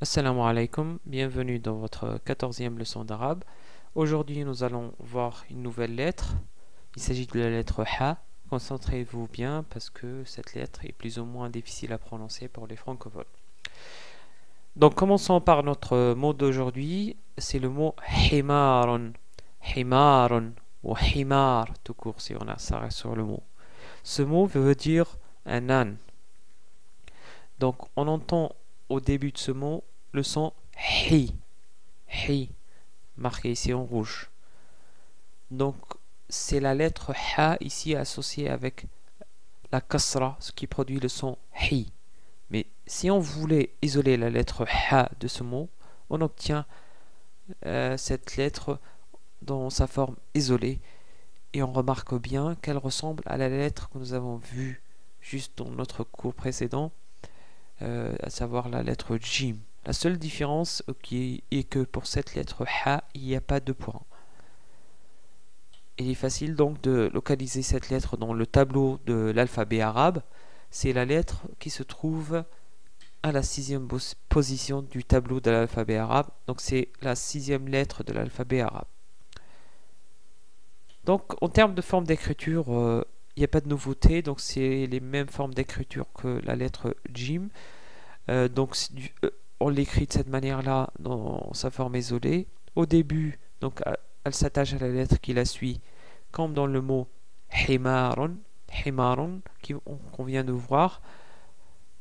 Assalamu alaikum, bienvenue dans votre 14e leçon d'arabe. Aujourd'hui, nous allons voir une nouvelle lettre. Il s'agit de la lettre Ha. Concentrez-vous bien parce que cette lettre est plus ou moins difficile à prononcer pour les francophones. Donc, commençons par notre mot d'aujourd'hui. C'est le mot himarun. Himarun ou himar, tout court si on s'arrête sur le mot. Ce mot veut dire un âne. Donc, on entend au début de ce mot le son hi. Hi, marqué ici en rouge. Donc, c'est la lettre Ha ici associée avec la kasra, ce qui produit le son hi. Mais si on voulait isoler la lettre Ha de ce mot, on obtient cette lettre dans sa forme isolée. Et on remarque bien qu'elle ressemble à la lettre que nous avons vue juste dans notre cours précédent, à savoir la lettre Jim. La seule différence est que pour cette lettre Ha, il n'y a pas de point. Il est facile donc de localiser cette lettre dans le tableau de l'alphabet arabe. C'est la lettre qui se trouve à la 6e position du tableau de l'alphabet arabe. Donc c'est la 6e lettre de l'alphabet arabe. Donc en termes de forme d'écriture, il n'y a pas de nouveauté. Donc c'est les mêmes formes d'écriture que la lettre Jim. On l'écrit de cette manière-là dans sa forme isolée. Au début, donc, elle s'attache à la lettre qui la suit, comme dans le mot himarun, himarun qu'on vient de voir.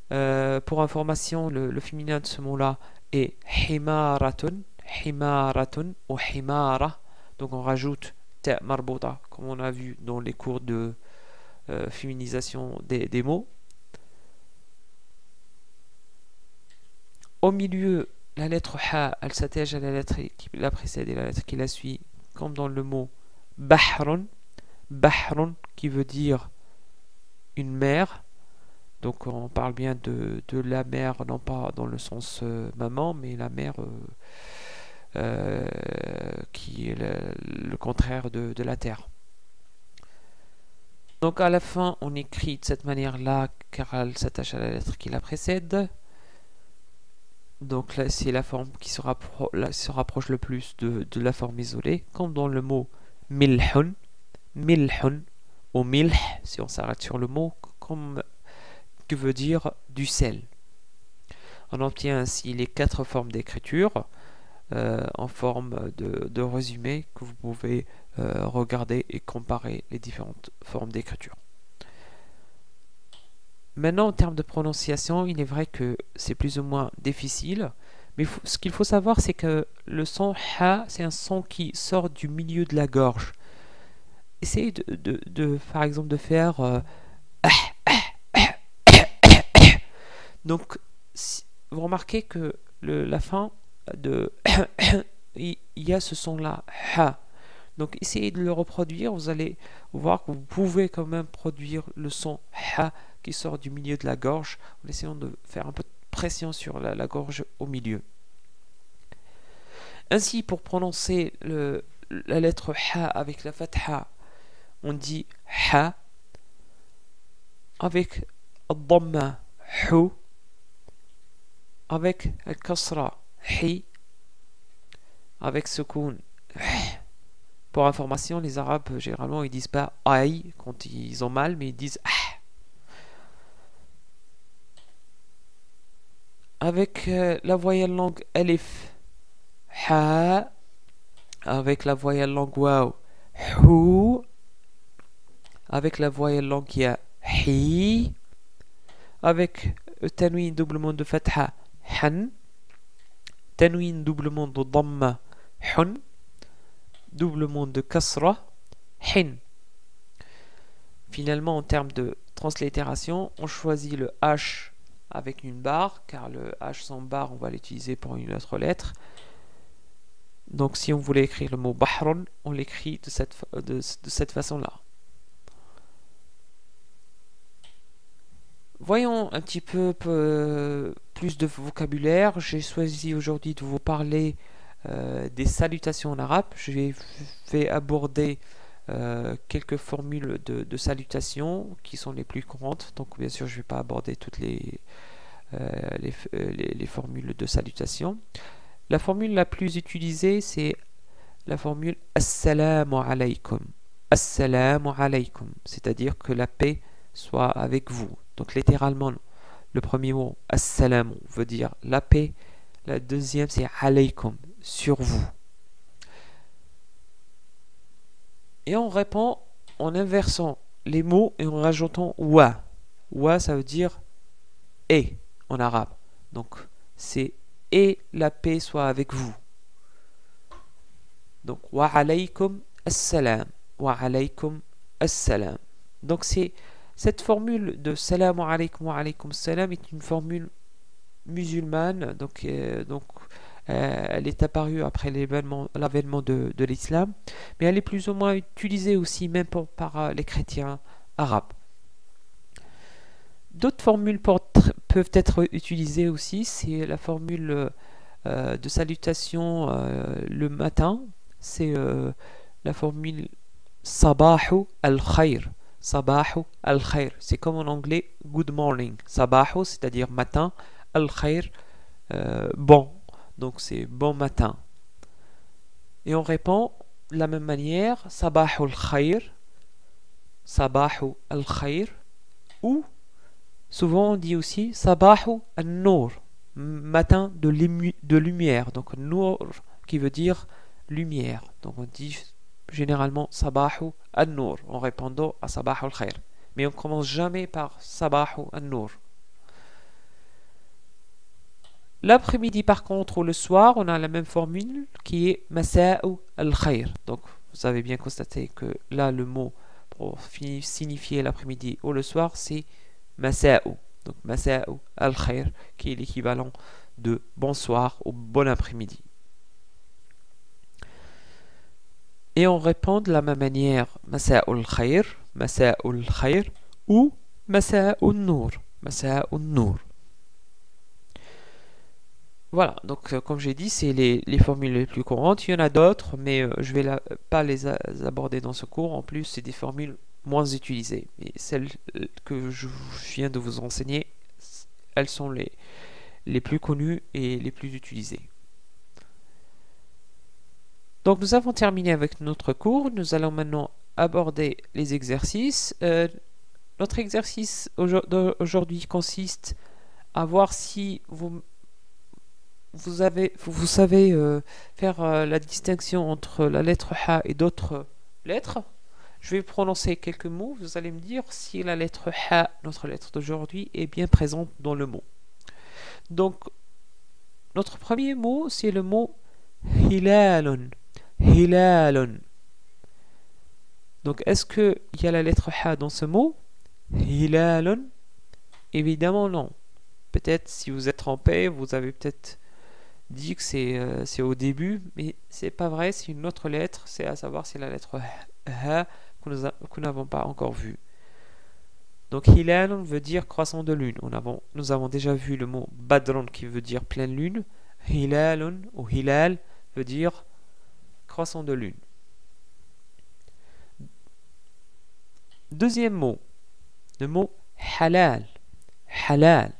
Pour information, le féminin de ce mot-là est himaratun, himaratun ou himara. Donc on rajoute ta marbota, comme on a vu dans les cours de féminisation des mots. Au milieu, la lettre Ha, elle s'attache à la lettre qui la précède et la lettre qui la suit, comme dans le mot Bahrun. Bahrun qui veut dire une mer. Donc on parle bien de la mer, non pas dans le sens maman, mais la mer qui est le contraire de la terre. Donc à la fin, on écrit de cette manière-là, car elle s'attache à la lettre qui la précède. Donc là, c'est la forme qui se rapproche le plus de la forme isolée, comme dans le mot milhun, milhun, ou milh, si on s'arrête sur le mot, comme que veut dire du sel. On obtient ainsi les 4 formes d'écriture en forme de résumé que vous pouvez regarder et comparer les différentes formes d'écriture. Maintenant, en termes de prononciation, il est vrai que c'est plus ou moins difficile, mais ce qu'il faut savoir, c'est que le son Ha, c'est un son qui sort du milieu de la gorge. Essayez par exemple, de faire donc, vous remarquez que la fin de il y a ce son-là, Ha. Donc, essayez de le reproduire, vous allez voir que vous pouvez quand même produire le son Ha qui sort du milieu de la gorge en essayant de faire un peu de pression sur la gorge au milieu. Ainsi, pour prononcer la lettre Ha avec la fatha, on dit Ha, avec al-dhamma, Hu, avec al-kasra, Hi, avec sukoun. Pour information, les Arabes, généralement, ils disent pas aïe quand ils ont mal, mais ils disent ah. Avec la voyelle langue alif, ha. Avec la voyelle langue waw, hu. Avec la voyelle langue ya, hi. Avec tanwin doublement de fatha, han. Tanwin doublement de dhamma, hun. Doublement de kasra, hin. Finalement, en termes de translittération, on choisit le H avec une barre, car le H sans barre, on va l'utiliser pour une autre lettre. Donc si on voulait écrire le mot Bahron, on l'écrit de cette façon-là. Voyons un petit peu plus de vocabulaire. J'ai choisi aujourd'hui de vous parler des salutations en arabe. Je vais aborder quelques formules de salutations qui sont les plus courantes. Donc bien sûr, je ne vais pas aborder toutes les les formules de salutation. La formule la plus utilisée, c'est la formule Assalamu alaykum. Assalamu alaykum, c'est-à-dire que la paix soit avec vous. Donc littéralement, le premier mot, Assalamu, veut dire la paix. La deuxième, c'est alaykum, sur vous. Et on répond en inversant les mots et en rajoutant wa. Wa, ça veut dire et en arabe. Donc c'est et la paix soit avec vous. Donc wa alaykum assalam. Wa alaykum assalam. Donc c'est cette formule de salam alaykum wa alaykum salam est une formule musulmane. Donc elle est apparue après l'avènement de l'islam, mais elle est plus ou moins utilisée aussi même par les chrétiens arabes. D'autres formules peuvent être utilisées aussi, c'est la formule de salutation le matin, c'est la formule Sabahu al-Khair. Sabahu al-Khair, c'est comme en anglais good morning. Sabahu, c'est-à-dire matin, al-Khair, bon. Donc c'est bon matin. Et on répond de la même manière, Sabahu al-Khair, Sabahu al-Khair, ou souvent on dit aussi Sabahu al-Nour, matin de lumière. Donc Nour qui veut dire lumière. Donc on dit généralement Sabahu al-Nour en répondant à Sabahu al-Khair. Mais on ne commence jamais par Sabahu al-Nour. L'après-midi par contre ou le soir, on a la même formule qui est Masa'u al-Khair. Donc vous avez bien constaté que là le mot pour signifier l'après-midi ou le soir c'est Masa'u. Donc Masa'u al-Khair qui est l'équivalent de bonsoir ou bon après-midi. Et on répond de la même manière Masa'u al-Khair, Masa'u al-Khair ou Masa'u al-Nour, Masa'u al-Nour. Voilà, donc comme j'ai dit, c'est les formules les plus courantes. Il y en a d'autres, mais je ne vais pas les aborder dans ce cours. En plus, c'est des formules moins utilisées. Et celles que je viens de vous enseigner, elles sont les plus connues et les plus utilisées. Donc nous avons terminé avec notre cours. Nous allons maintenant aborder les exercices. Notre exercice aujourd'hui consiste à voir si vous savez faire la distinction entre la lettre Ha et d'autres lettres. Je vais prononcer quelques mots. Vous allez me dire si la lettre Ha, notre lettre d'aujourd'hui, est bien présente dans le mot. Donc, notre premier mot, c'est le mot Hilalun. Hilalun. Donc, est-ce qu'il y a la lettre Ha dans ce mot? Hilalun? Évidemment, non. Peut-être, si vous êtes trompé, vous avez peut-être dit que c'est au début, mais c'est pas vrai, c'est une autre lettre, c'est à savoir c'est la lettre Ha que nous n'avons pas encore vue. Donc Hilal veut dire croissant de lune. Nous avons déjà vu le mot Badron qui veut dire pleine lune. Hilalun ou Hilal veut dire croissant de lune. Deuxième mot, le mot halal. Halal.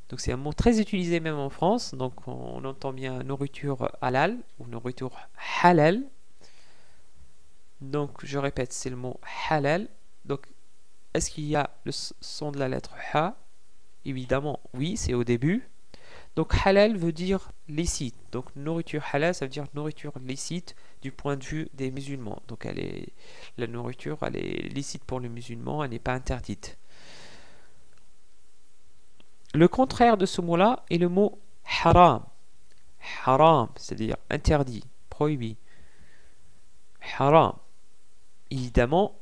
Donc c'est un mot très utilisé même en France. Donc on entend bien nourriture halal ou nourriture halal. Donc je répète, c'est le mot halal. Donc est-ce qu'il y a le son de la lettre Ha? Évidemment, oui, c'est au début. Donc halal veut dire licite. Donc nourriture halal, ça veut dire nourriture licite du point de vue des musulmans. Donc la nourriture, elle est licite pour les musulmans, elle n'est pas interdite. Le contraire de ce mot-là est le mot haram. Haram, c'est-à-dire interdit, prohibé. Haram. Évidemment,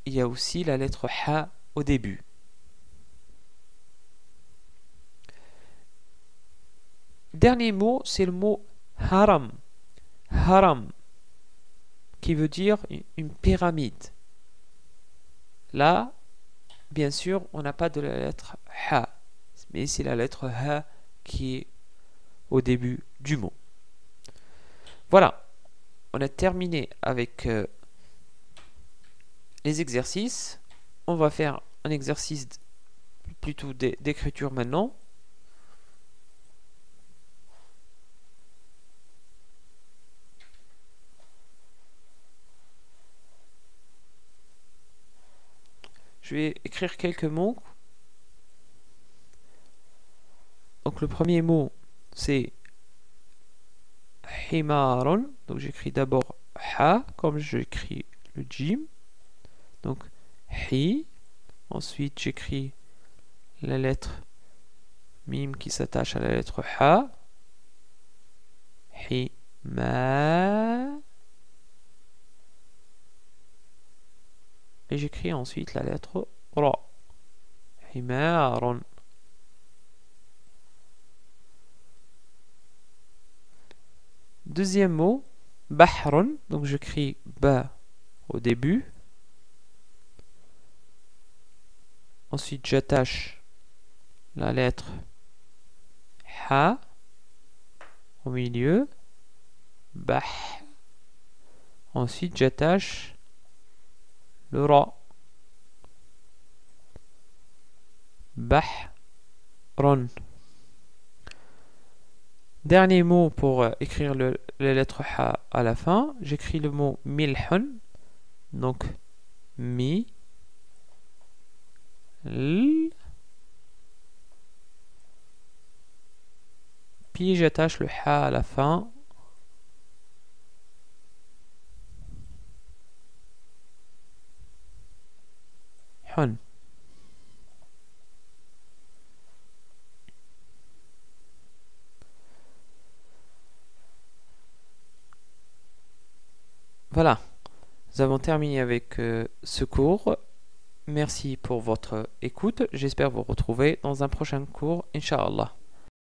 il y a aussi la lettre Ha au début. Dernier mot, c'est le mot haram. Haram, qui veut dire une pyramide. Là, bien sûr, on n'a pas de la lettre Ha. Mais c'est la lettre Ha qui est au début du mot. Voilà, on a terminé avec les exercices. On va faire un exercice plutôt d'écriture maintenant. je vais écrire quelques mots. Donc le premier mot, c'est himarun. Donc j'écris d'abord ha, comme j'écris le jim. Donc hi. Ensuite j'écris la lettre mim qui s'attache à la lettre ha. Hima. Et j'écris ensuite la lettre ra. Himarun. Deuxième mot, bahrun. Donc j'écris ba au début. Ensuite j'attache la lettre ha au milieu. Bah. Ensuite j'attache le ra. Bahrun. Dernier mot pour écrire les lettres ha à la fin. J'écris le mot milhun. Donc mi. L. Puis j'attache le ha à la fin. Hun. Voilà, nous avons terminé avec ce cours. Merci pour votre écoute. J'espère vous retrouver dans un prochain cours, Inch'Allah.